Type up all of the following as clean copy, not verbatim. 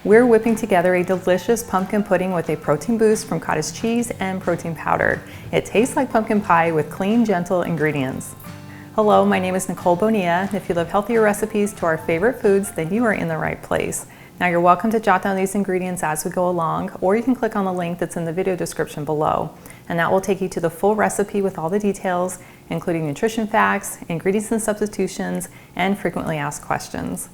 We're whipping together a delicious pumpkin pudding with a protein boost from cottage cheese and protein powder. It tastes like pumpkin pie with clean, gentle ingredients. Hello, my name is Nicole Bonilla, and if you love healthier recipes to our favorite foods, then you are in the right place. Now you're welcome to jot down these ingredients as we go along, or you can click on the link that's in the video description below, and that will take you to the full recipe with all the details, including nutrition facts, ingredients and substitutions, and frequently asked questions.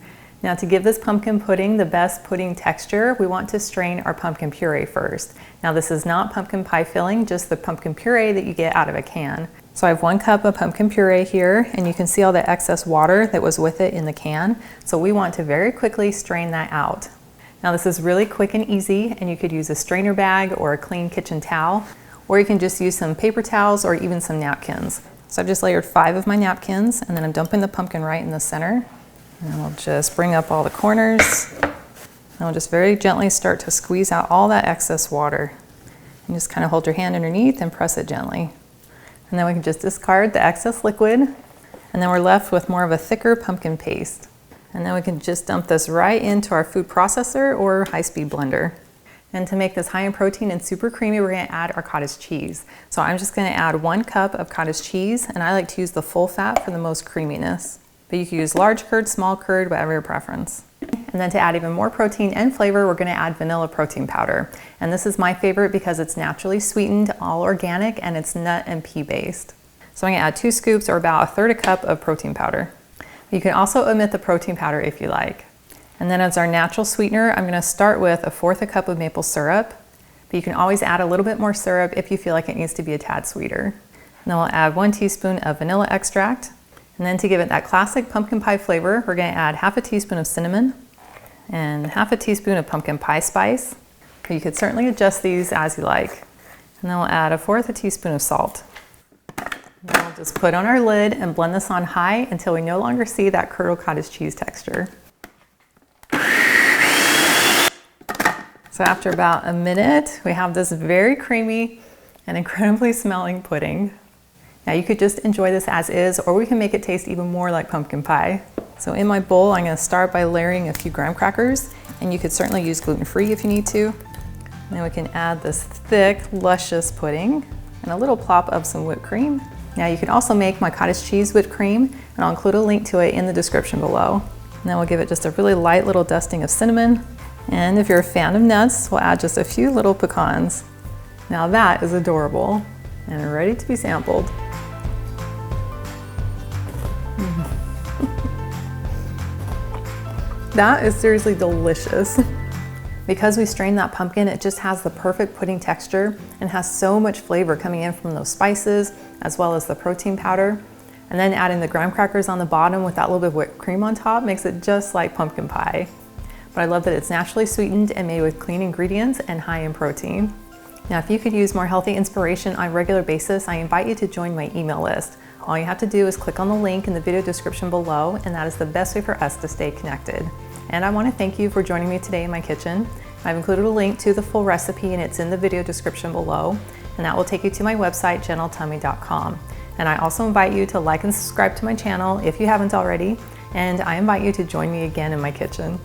Now to give this pumpkin pudding the best pudding texture, we want to strain our pumpkin puree first. Now this is not pumpkin pie filling, just the pumpkin puree that you get out of a can. So I have 1 cup of pumpkin puree here, and you can see all the excess water that was with it in the can. So we want to very quickly strain that out. Now this is really quick and easy, and you could use a strainer bag or a clean kitchen towel, or you can just use some paper towels or even some napkins. So I've just layered 5 of my napkins, and then I'm dumping the pumpkin right in the center. And we'll just bring up all the corners, and we'll just very gently start to squeeze out all that excess water. And just kind of hold your hand underneath and press it gently. And then we can just discard the excess liquid, and then we're left with more of a thicker pumpkin paste. And then we can just dump this right into our food processor or high-speed blender. And to make this high in protein and super creamy, we're gonna add our cottage cheese. So I'm just gonna add 1 cup of cottage cheese, and I like to use the full fat for the most creaminess. But you can use large curd, small curd, whatever your preference. And then to add even more protein and flavor, we're gonna add vanilla protein powder. And this is my favorite because it's naturally sweetened, all organic, and it's nut and pea based. So I'm gonna add 2 scoops or about 1/3 cup of protein powder. You can also omit the protein powder if you like. And then as our natural sweetener, I'm gonna start with 1/4 cup of maple syrup, but you can always add a little bit more syrup if you feel like it needs to be a tad sweeter. And then we'll add 1 teaspoon of vanilla extract. And then to give it that classic pumpkin pie flavor, we're gonna add 1/2 teaspoon of cinnamon and 1/2 teaspoon of pumpkin pie spice. You could certainly adjust these as you like. And then we'll add 1/4 teaspoon of salt. Then we'll just put on our lid and blend this on high until we no longer see that curdled cottage cheese texture. So after about a minute, we have this very creamy and incredibly smelling pudding. Now you could just enjoy this as is, or we can make it taste even more like pumpkin pie. So in my bowl, I'm gonna start by layering a few graham crackers, and you could certainly use gluten-free if you need to. And then we can add this thick, luscious pudding and a little plop of some whipped cream. Now you can also make my cottage cheese whipped cream, and I'll include a link to it in the description below. And then we'll give it just a really light little dusting of cinnamon. And if you're a fan of nuts, we'll add just a few little pecans. Now that is adorable and ready to be sampled. That is seriously delicious. Because we strained that pumpkin, it just has the perfect pudding texture and has so much flavor coming in from those spices as well as the protein powder. And then adding the graham crackers on the bottom with that little bit of whipped cream on top makes it just like pumpkin pie. But I love that it's naturally sweetened and made with clean ingredients and high in protein. Now, if you could use more healthy inspiration on a regular basis, I invite you to join my email list. All you have to do is click on the link in the video description below, and that is the best way for us to stay connected. And I want to thank you for joining me today in my kitchen. I've included a link to the full recipe, and it's in the video description below, and that will take you to my website, gentletummy.com. And I also invite you to like and subscribe to my channel if you haven't already, and I invite you to join me again in my kitchen.